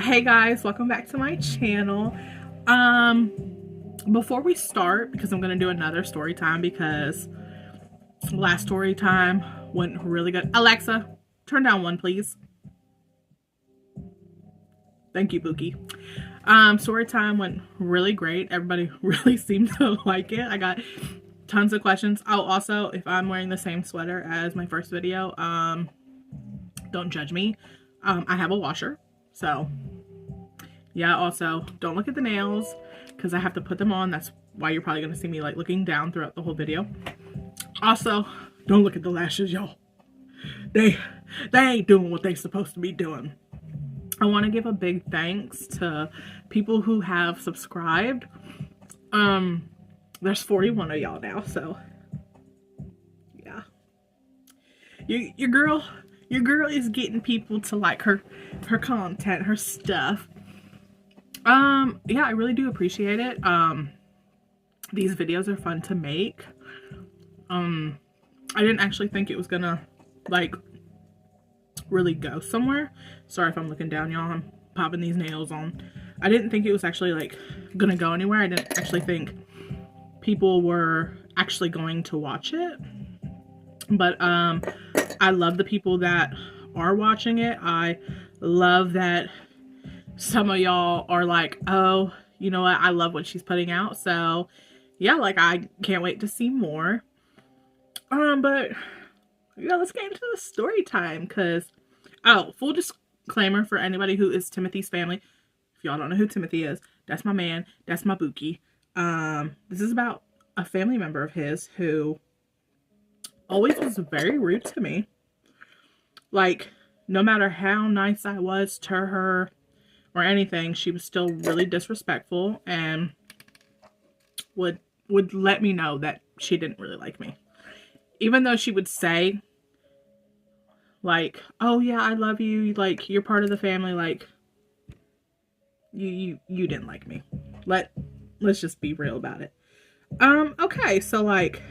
Hey guys, welcome back to my channel. Before we start, because I'm gonna do another story time because last story time went really good. Alexa, turn down one please. Thank you, Bookie. Story time went really great. Everybody really seemed to like it. I got tons of questions. Oh, also, if I'm wearing the same sweater as my first video, don't judge me. I have a washer, so yeah. Also, don't look at the nails because I have to put them on. That's why you're probably gonna see me like looking down throughout the whole video. Also, don't look at the lashes, y'all. They ain't doing what they supposed to be doing. I want to give a big thanks to people who have subscribed. There's 41 of y'all now, so yeah. Your girl is getting people to like her content, her stuff. Yeah, I really do appreciate it. These videos are fun to make. I didn't actually think it was gonna like really go somewhere. Sorry if I'm looking down, y'all. I'm popping these nails on. I didn't think it was actually like gonna go anywhere. I didn't actually think people were actually going to watch it. But I love the people that are watching it. I love that some of y'all are like, oh, you know what, I love what she's putting out. So yeah, like I can't wait to see more. But yeah, let's get into the story time. Because oh, full disclaimer for anybody who is Timothy's family, if y'all don't know who Timothy is, that's my man, that's my Bookie. This is about a family member of his who always was very rude to me. Like, no matter how nice I was to her or anything, she was still really disrespectful and would let me know that she didn't really like me. Even though she would say, like, oh yeah, I love you, like, you're part of the family, like, you didn't like me. Let's just be real about it. Okay, so like,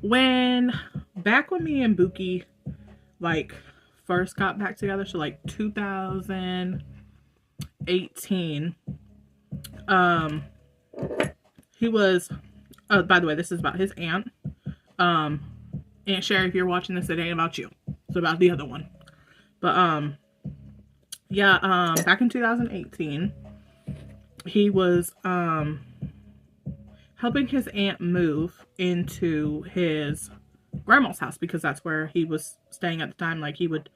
back when me and Bookie like first got back together, so like 2018, he was, oh, by the way, this is about his aunt. Aunt Sherry, if you're watching this, it ain't about you. It's about the other one. But yeah, back in 2018, he was helping his aunt move into his grandma's house because that's where he was staying at the time. Like, he would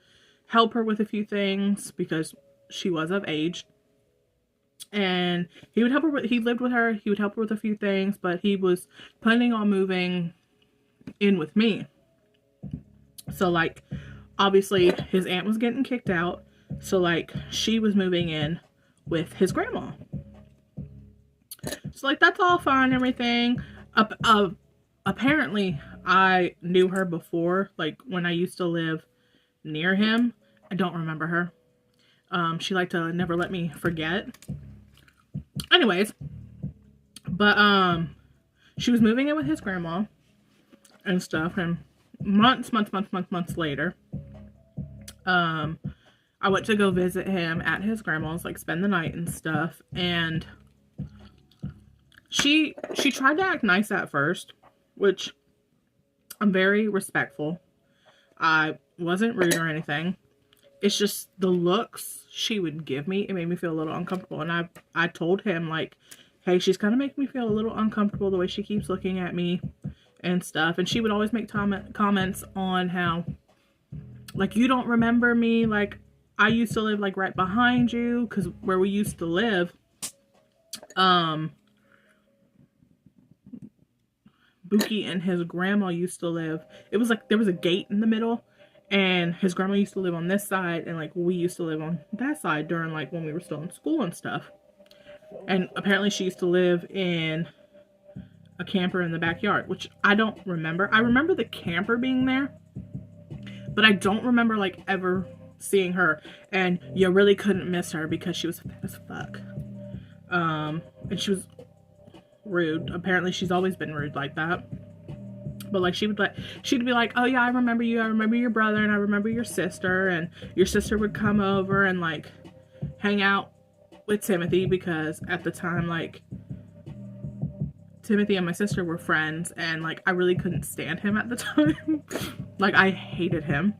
help her with a few things because she was of age. And he would help her with, he lived with her, he would help her with a few things, but he was planning on moving in with me. So like, obviously his aunt was getting kicked out, so like she was moving in with his grandma. So like, that's all fine and everything. Apparently I knew her before, like when I used to live near him. I don't remember her. She liked to never let me forget. Anyways, but she was moving in with his grandma and stuff, and months later, I went to go visit him at his grandma's, like spend the night and stuff, and she tried to act nice at first, which I'm very respectful. I wasn't rude or anything. It's just the looks she would give me, it made me feel a little uncomfortable. And I told him, like, hey, she's kind of making me feel a little uncomfortable the way she keeps looking at me and stuff. And she would always make comments on how, like, you don't remember me, like, I used to live like right behind you, because where we used to live, Bookie and his grandma used to live, it was like there was a gate in the middle, and his grandma used to live on this side, and like we used to live on that side during like when we were still in school and stuff. And apparently she used to live in a camper in the backyard, which I don't remember. I remember the camper being there, but I don't remember like ever seeing her. And you really couldn't miss her because she was fat as fuck. And she was rude. Apparently she's always been rude like that. But like she'd be like, oh yeah, I remember you, I remember your brother, and I remember your sister, and your sister would come over and like hang out with Timothy, because at the time, like, Timothy and my sister were friends, and like I really couldn't stand him at the time. Like, I hated him.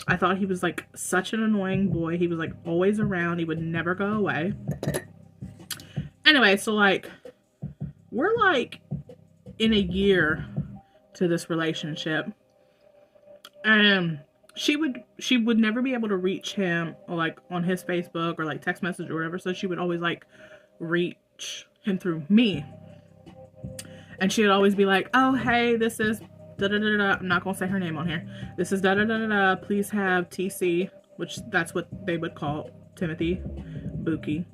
I thought he was like such an annoying boy. He was like always around, he would never go away. Anyway, so like we're like in a year to this relationship, and she would never be able to reach him, or like on his Facebook or like text message or whatever, so she would always like reach him through me. And she would always be like, oh hey, this is da da da da. I'm not gonna say her name on here. This is da da da da da. Please have TC, which that's what they would call Timothy Buki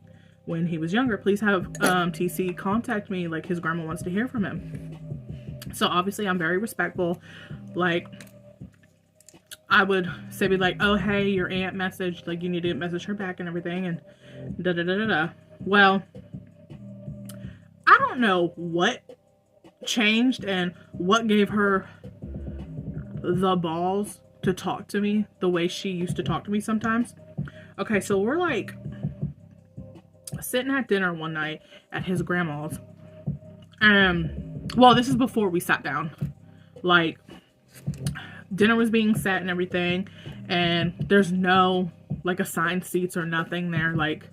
when he was younger. Please have TC contact me, like his grandma wants to hear from him. So obviously I'm very respectful. Like, I would say, be like, oh hey, your aunt messaged, like you need to message her back and everything, and da da da da da. Well, I don't know what changed and what gave her the balls to talk to me the way she used to talk to me sometimes. Okay, so we're like sitting at dinner one night at his grandma's. Well, this is before we sat down. Like, dinner was being set and everything, and there's no like assigned seats or nothing there. Like,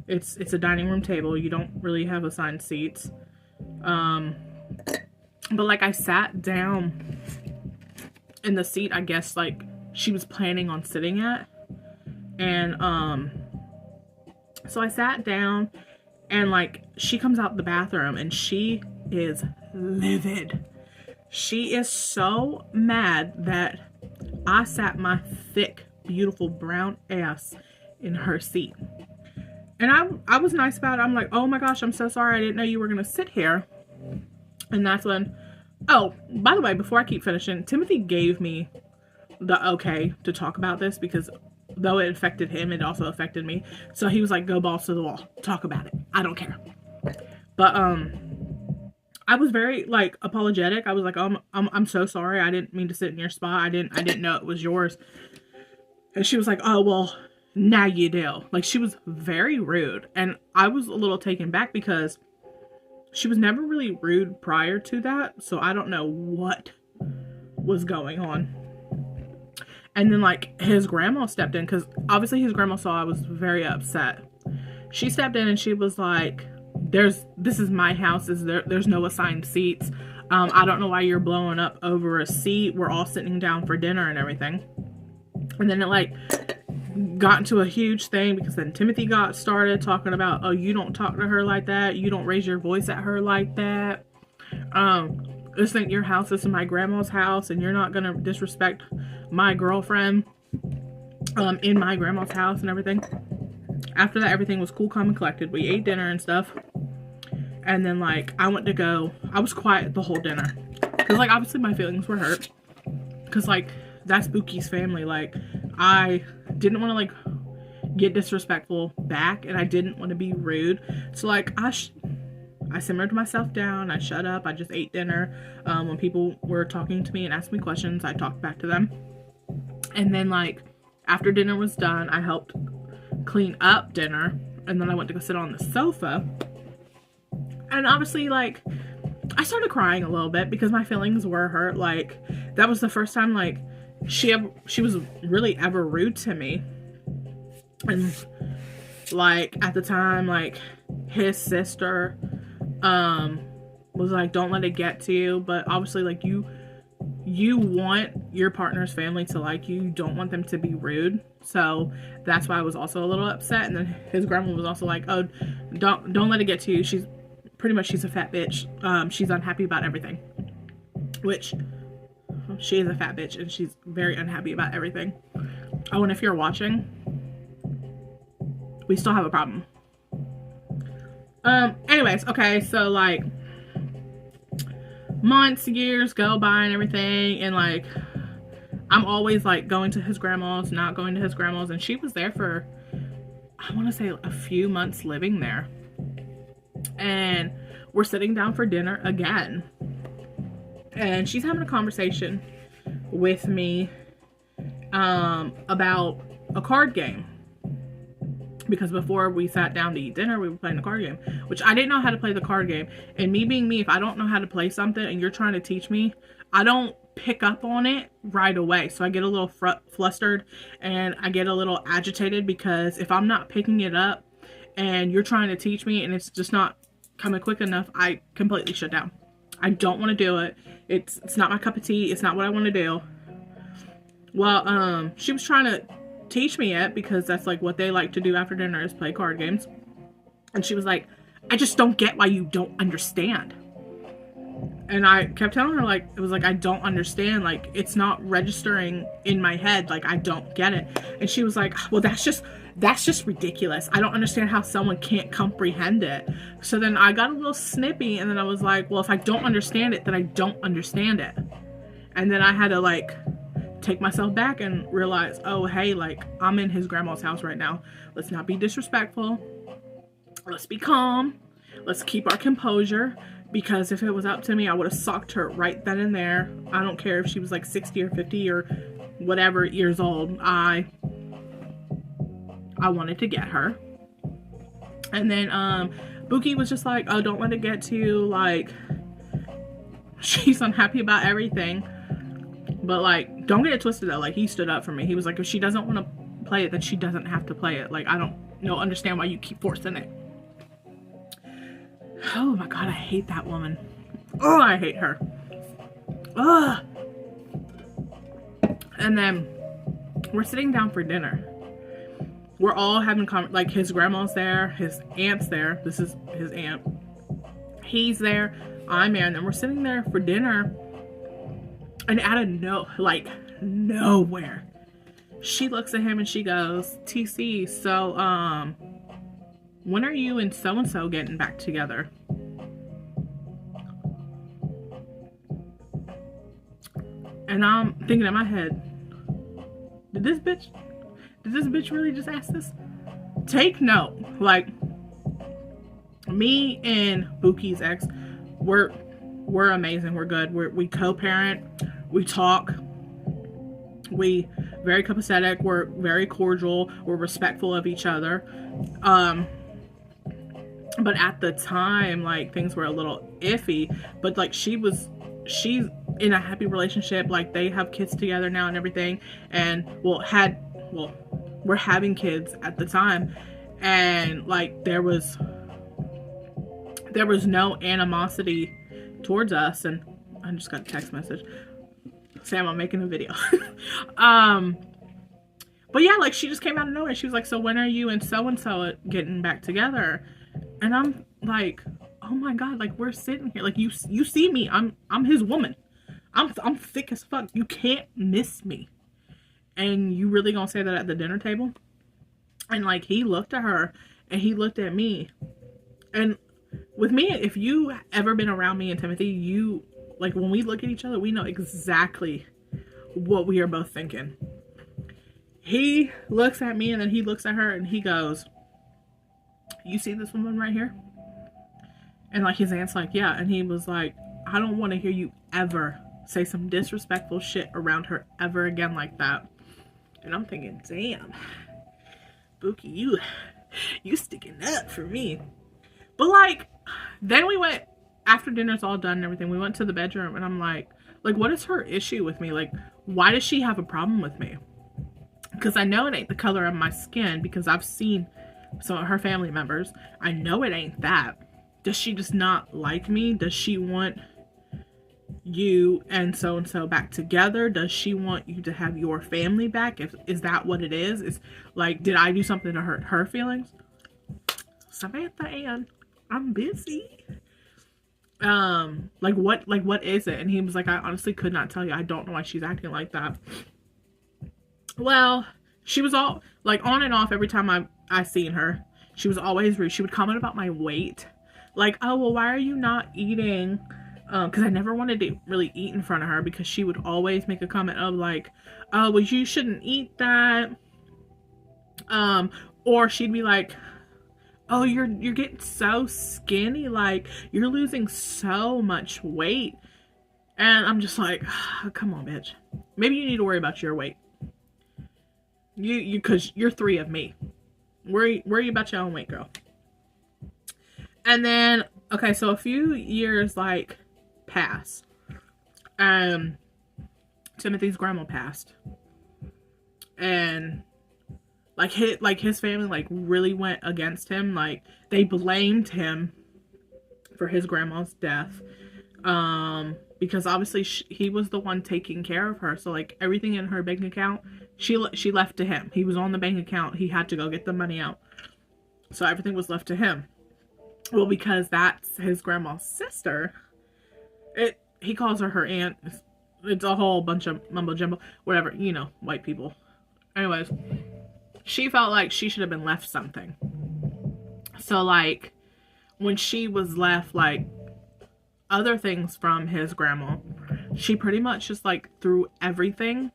it's a dining room table. You don't really have assigned seats. But like I sat down in the seat I guess like she was planning on sitting at. And so I sat down, and like she comes out the bathroom and she is livid. She is so mad that I sat my thick, beautiful brown ass in her seat. And I was nice about it. I'm like, oh my gosh, I'm so sorry. I didn't know you were going to sit here. And that's when, oh, by the way, before I keep finishing, Timothy gave me the okay to talk about this, because though it affected him, it also affected me. So he was like, go balls to the wall. Talk about it. I don't care. But, I was very like apologetic. I was like, I'm so sorry. I didn't mean to sit in your spot. I didn't know it was yours. And she was like, oh, well, now you do. Like, she was very rude. And I was a little taken back because she was never really rude prior to that. So I don't know what was going on. And then like his grandma stepped in, because obviously his grandma saw I was very upset. She stepped in and she was like, this is my house. There's no assigned seats. I don't know why you're blowing up over a seat. We're all sitting down for dinner and everything. And then it like got into a huge thing, because then Timothy got started talking about, oh, you don't talk to her like that. You don't raise your voice at her like that. This ain't your house. This is my grandma's house, and you're not gonna disrespect my girlfriend in my grandma's house and everything. After that, everything was cool, calm, and collected. We ate dinner and stuff. And then, like, I went to go. I was quiet the whole dinner. Because, like, obviously my feelings were hurt. Because, like, that's Buki's family. Like, I didn't want to, like, get disrespectful back. And I didn't want to be rude. So, like, I simmered myself down. I shut up. I just ate dinner. When people were talking to me and asked me questions, I talked back to them. And then, like, after dinner was done, I helped clean up dinner, and then I went to go sit on the sofa, and obviously like I started crying a little bit because my feelings were hurt. Like, that was the first time like she was really ever rude to me. And like at the time, like his sister was like, don't let it get to you. But obviously like you want your partner's family to like you. You don't want them to be rude. So that's why I was also a little upset. And then his grandma was also like, oh, don't let it get to you. She's a fat bitch. She's unhappy about everything. Which, she is a fat bitch, and she's very unhappy about everything. Oh, and if you're watching, we still have a problem. Anyways, okay, so like months, years go by and everything, and like I'm always like going to his grandma's, not going to his grandma's, and she was there for, I want to say, a few months living there. And we're sitting down for dinner again, And she's having a conversation with me about a card game. Because before we sat down to eat dinner, we were playing the card game, which I didn't know how to play the card game. And me being me, if I don't know how to play something and you're trying to teach me, I don't pick up on it right away. So I get a little flustered and I get a little agitated, because if I'm not picking it up and you're trying to teach me and it's just not coming quick enough, I completely shut down. I don't want to do it. It's not my cup of tea. It's not what I want to do. Well, she was trying to teach me it, because that's like what they like to do after dinner, is play card games. And she was like, I just don't get why you don't understand. And I kept telling her, like, it was like, I don't understand, like, it's not registering in my head, like, I don't get it. And she was like, well, that's just ridiculous. I don't understand how someone can't comprehend it. So then I got a little snippy, and then I was like, well, if I don't understand it, then I don't understand it. And then I had to, like, take myself back and realize, oh, hey, like, I'm in his grandma's house right now. Let's not be disrespectful. Let's be calm. Let's keep our composure, because if it was up to me, I would have socked her right then and there. I don't care if she was like 60 or 50 or whatever years old. I wanted to get her. And then Buki was just like, oh, don't let it get to you, like, she's unhappy about everything. But, like, don't get it twisted, though. Like, he stood up for me. He was like, if she doesn't want to play it, then she doesn't have to play it. Like, I don't understand why you keep forcing it. Oh, my God, I hate that woman. Oh, I hate her. Ugh. And then we're sitting down for dinner. We're all having, like, his grandma's there. His aunt's there. This is his aunt. He's there. I'm there. And then we're sitting there for dinner. And out of nowhere, she looks at him and she goes, TC, so, when are you and so-and-so getting back together? And I'm thinking in my head, did this bitch really just ask this? Take note. Like, me and Buki's ex, we're amazing. We're good. We co-parent. We talk. We very copacetic. We're very cordial. We're respectful of each other. But at the time, like, things were a little iffy. But, like, she's in a happy relationship. Like, they have kids together now and everything. And we're having kids at the time. And, like, there was no animosity towards us. And I just got a text message. Sam, I'm making a video. But yeah, like, she just came out of nowhere. She was like, so when are you and so-and-so getting back together? And I'm like, oh my God, like, we're sitting here. Like, you see me. I'm his woman. I'm thick as fuck. You can't miss me. And you really gonna say that at the dinner table? And, like, he looked at her and he looked at me. And with me, if you ever been around me and Timothy, you, like, when we look at each other, we know exactly what we are both thinking. He looks at me and then he looks at her and he goes, you see this woman right here? And, like, his aunt's like, yeah. And he was like, I don't want to hear you ever say some disrespectful shit around her ever again like that. And I'm thinking, damn, Buki, you sticking up for me. But, like, then we went, after dinner's all done and everything, we went to the bedroom and I'm like, what is her issue with me? Like, why does she have a problem with me? Because I know it ain't the color of my skin, because I've seen some of her family members. I know it ain't that. Does she just not like me? Does she want you and so back together? Does she want you to have your family back? Is that what it is? Is, like, did I do something to hurt her feelings? Samantha Ann, I'm busy. What is it? And he was like, I honestly could not tell you. I don't know why she's acting like that. Well, she was all, like, on and off every time I seen her. She was always rude. She would comment about my weight. Like, oh, well, why are you not eating? Because I never wanted to really eat in front of her, because she would always make a comment of, like, oh, well, you shouldn't eat that. Or she'd be like, oh, you're getting so skinny, like, you're losing so much weight. And I'm just like, oh, come on, bitch. Maybe you need to worry about your weight. Because you're 3 of me. Worry about your own weight, girl. And then, okay, so a few years, like, passed. Timothy's grandma passed. And, his family, like, really went against him. Like, they blamed him for his grandma's death. Because obviously he was the one taking care of her. So, like, everything in her bank account, she left to him. He was on the bank account. He had to go get the money out. So everything was left to him. Well, because that's his grandma's sister, he calls her aunt. It's a whole bunch of mumbo jumbo. Whatever, you know, white people. Anyways, she felt like she should have been left something. So, like, when she was left, like, other things from his grandma, she pretty much just, like, threw everything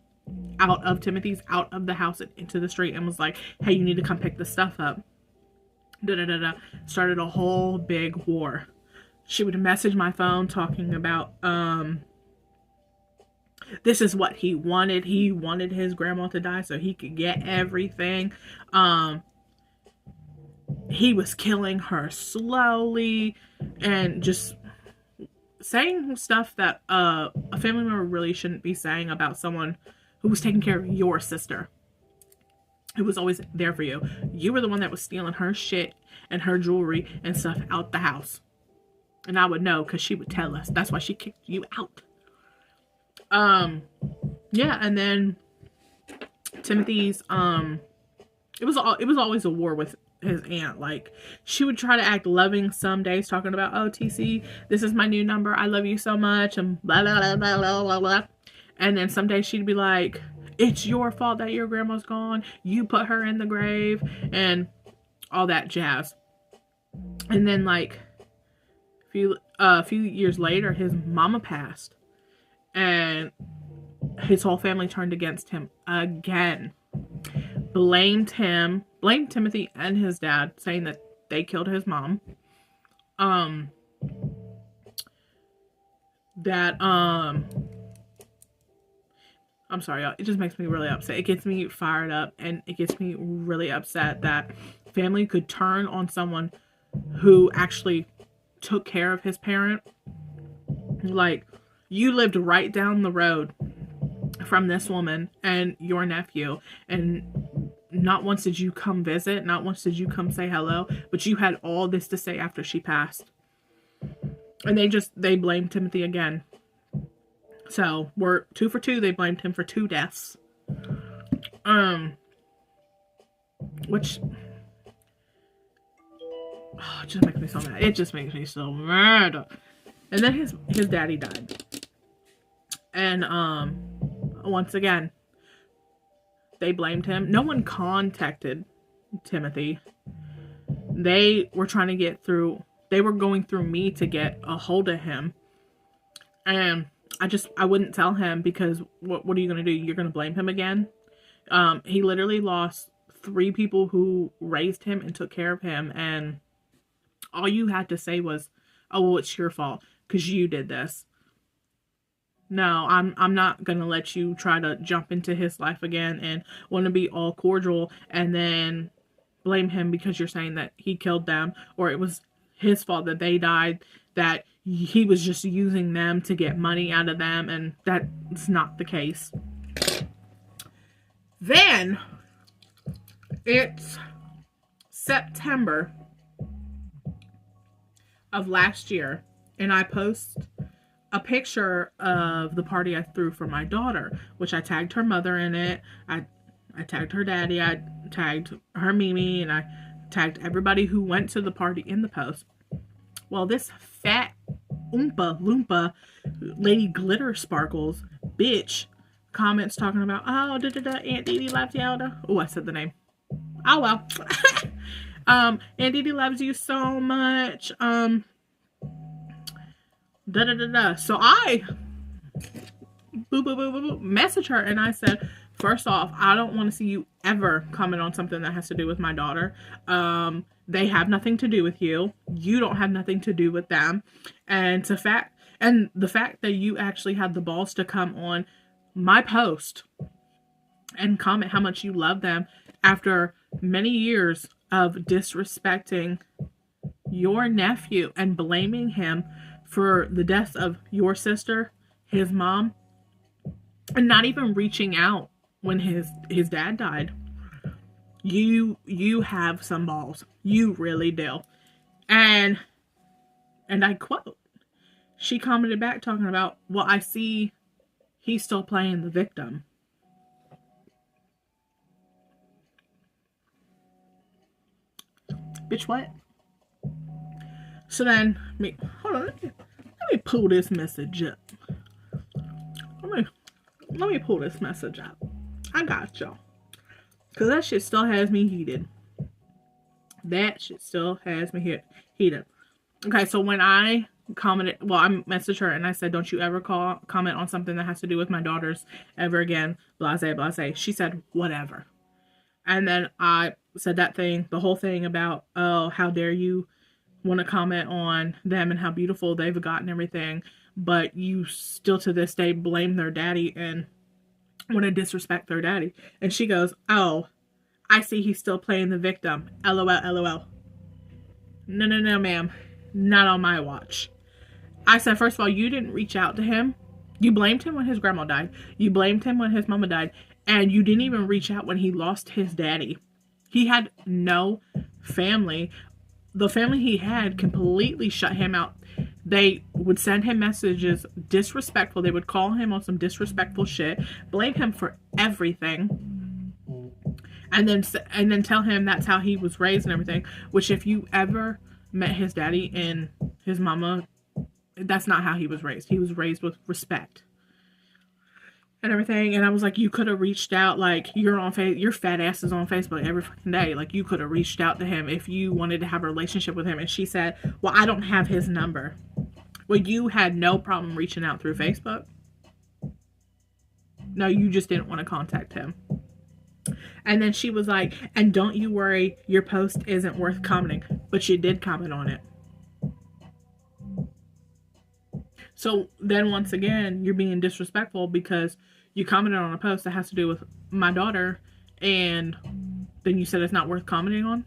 out of Timothy's, out of the house and into the street, and was like, hey, you need to come pick this stuff up. Started a whole big war. She would message my phone talking about, this is what he wanted. He wanted his grandma to die so he could get everything. He was killing her slowly and just saying stuff that a family member really shouldn't be saying about someone who was taking care of your sister, who was always there for you. You were the one that was stealing her shit and her jewelry and stuff out the house. And I would know because she would tell us. That's why she kicked you out. Yeah, and then Timothy's, it was always a war with his aunt. Like, she would try to act loving some days, talking about, oh, TC, this is my new number, I love you so much, and blah, blah, blah, blah, blah, blah, blah. And then some days she'd be like, it's your fault that your grandma's gone, you put her in the grave, and all that jazz. And then, like, a few years later, his mama passed, and his whole family turned against him again. Blamed Timothy and his dad, saying that they killed his mom. I'm sorry, y'all. It just makes me really upset. It gets me fired up, and it gets me really upset that family could turn on someone who actually took care of his parent. Like, you lived right down the road from this woman and your nephew, and not once did you come visit, not once did you come say hello, but you had all this to say after she passed. And they blamed Timothy again. So, we're 2 for 2. They blamed him for 2 deaths. Which, it just makes me so mad. It just makes me so mad. And then his daddy died. And, once again, they blamed him. No one contacted Timothy. They were trying to get through. They were going through me to get a hold of him. And I wouldn't tell him, because what are you going to do? You're going to blame him again? He literally lost 3 people who raised him and took care of him. And all you had to say was, oh, well, it's your fault because you did this. No, I'm not going to let you try to jump into his life again and want to be all cordial and then blame him because you're saying that he killed them, or it was his fault that they died, that he was just using them to get money out of them, and that's not the case. Then, it's September of last year, and I post a picture of the party I threw for my daughter, which I tagged her mother in it. I tagged her daddy. I tagged her Mimi, and I tagged everybody who went to the party in the post. Well, this fat Oompa Loompa Lady Glitter Sparkles bitch comments talking about, oh, Aunt Dee Dee loves you. Oh, I said the name. Oh, well. Aunt Dee Dee loves you so much. So I message her, and I said, first off, I don't want to see you ever comment on something that has to do with my daughter. They have nothing to do with you. You don't have nothing to do with them. And And the fact that you actually had the balls to come on my post and comment how much you love them after many years of disrespecting your nephew and blaming him for the death of your sister, his mom, and not even reaching out when his dad died. You have some balls. You really do. And I quote, she commented back talking about, well, I see he's still playing the victim. Bitch, what? So then, hold on, let me pull this message up. Let me pull this message up. I got y'all. Because that shit still has me heated. That shit still has me heated. Okay, so when I commented, well, I messaged her and I said, don't you ever comment on something that has to do with my daughters ever again, blase, blase. She said, whatever. And then I said that thing, the whole thing about, oh, how dare you want to comment on them and how beautiful they've gotten everything, but you still to this day blame their daddy and want to disrespect their daddy. And she goes, oh, I see he's still playing the victim. LOL, LOL. No, ma'am. Not on my watch. I said, first of all, you didn't reach out to him. You blamed him when his grandma died. You blamed him when his mama died. And you didn't even reach out when he lost his daddy. He had no family. The family he had completely shut him out. They would send him messages, disrespectful. They would call him on some disrespectful shit, blame him for everything, and then tell him that's how he was raised and everything. Which, if you ever met his daddy and his mama, that's not how he was raised. He was raised with respect and everything. And I was like, you could have reached out. Like, your fat ass is on Facebook every fucking day. Like, you could have reached out to him if you wanted to have a relationship with him. And she said, well, I don't have his number. Well, you had no problem reaching out through Facebook. No, you just didn't want to contact him. And then she was like, and don't you worry, your post isn't worth commenting. But you did comment on it. So then once again, you're being disrespectful because you commented on a post that has to do with my daughter, and then you said it's not worth commenting on.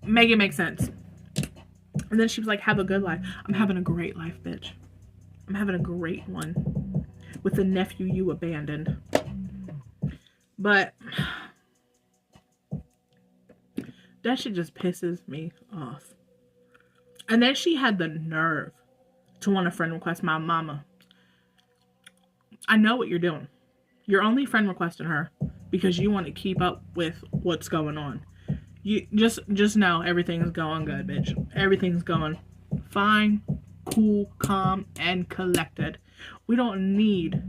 Make it make sense. And then she was like, have a good life. I'm having a great life, bitch. I'm having a great one with the nephew you abandoned. But that shit just pisses me off. And then she had the nerve to want to friend request my mama. I know what you're doing. You're only friend requesting her because you want to keep up with what's going on. You just know everything's going good, bitch. Everything's going fine, cool, calm, and collected. We don't need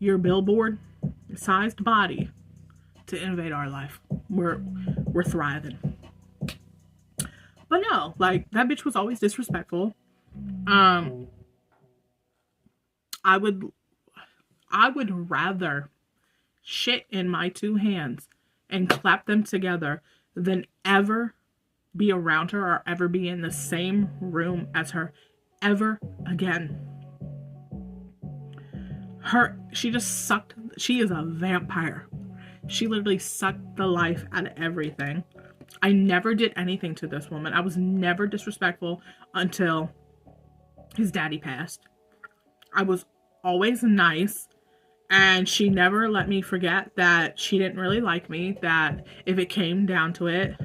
your billboard-sized body to invade our life. We're thriving. But no, like, that bitch was always disrespectful. I would rather shit in my two hands and clap them together than ever be around her or ever be in the same room as her ever again. She just sucked. She is a vampire. She literally sucked the life out of everything. I never did anything to this woman. I was never disrespectful until his daddy passed. I was always nice. And she never let me forget that she didn't really like me, that if it came down to it,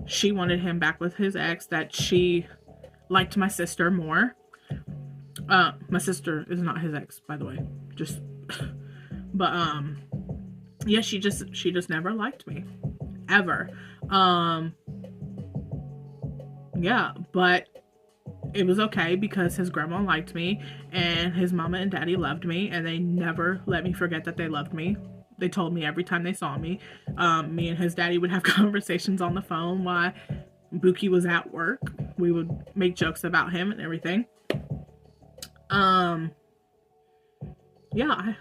she wanted him back with his ex, that she liked my sister more. My sister is not his ex, by the way. But yeah, she just never liked me. Ever. Yeah, but it was okay because his grandma liked me and his mama and daddy loved me, and they never let me forget that they loved me. They told me every time they saw me. Me and his daddy would have conversations on the phone while Buki was at work. We would make jokes about him and everything. Yeah,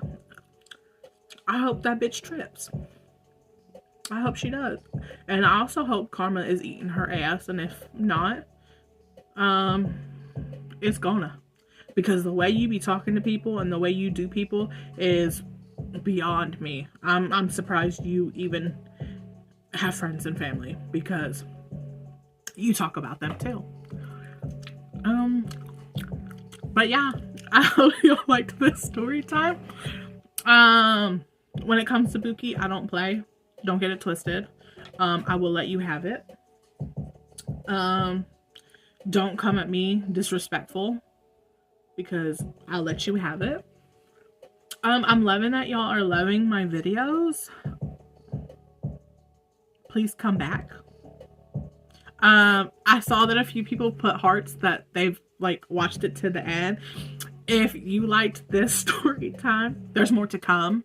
I hope that bitch trips. I hope she does. And I also hope Karma is eating her ass, and if not, it's gonna. Because the way you be talking to people and the way you do people is beyond me. I'm surprised you even have friends and family, because you talk about them too. But yeah, I hope you liked this story time. When it comes to Buki, I don't play. Don't get it twisted. I will let you have it. Don't come at me disrespectful, because I'll let you have it. I'm loving that y'all are loving my videos. Please come back. I saw that a few people put hearts that they've like watched it to the end. If you liked this story time, there's more to come.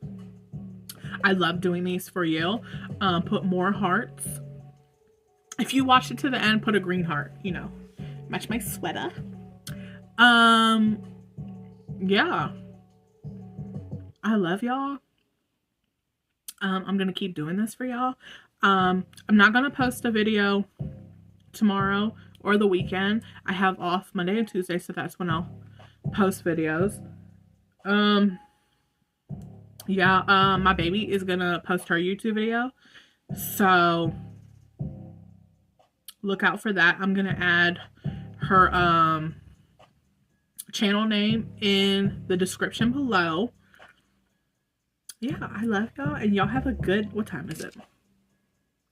I love doing these for you. Put more hearts. If you watched it to the end, put a green heart, you know, match my sweater. Yeah, I love y'all. I'm gonna keep doing this for y'all. I'm not gonna post a video tomorrow or the weekend. I have off Monday and Tuesday, so that's when I'll post videos. Yeah, my baby is gonna post her YouTube video, so look out for that. I'm gonna add her channel name in the description below. Yeah, I love y'all, and y'all have a good, what time is it?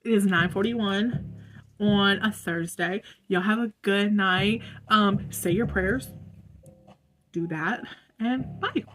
It is 9:41 on a Thursday. Y'all have a good night. Say your prayers. Do that, and bye.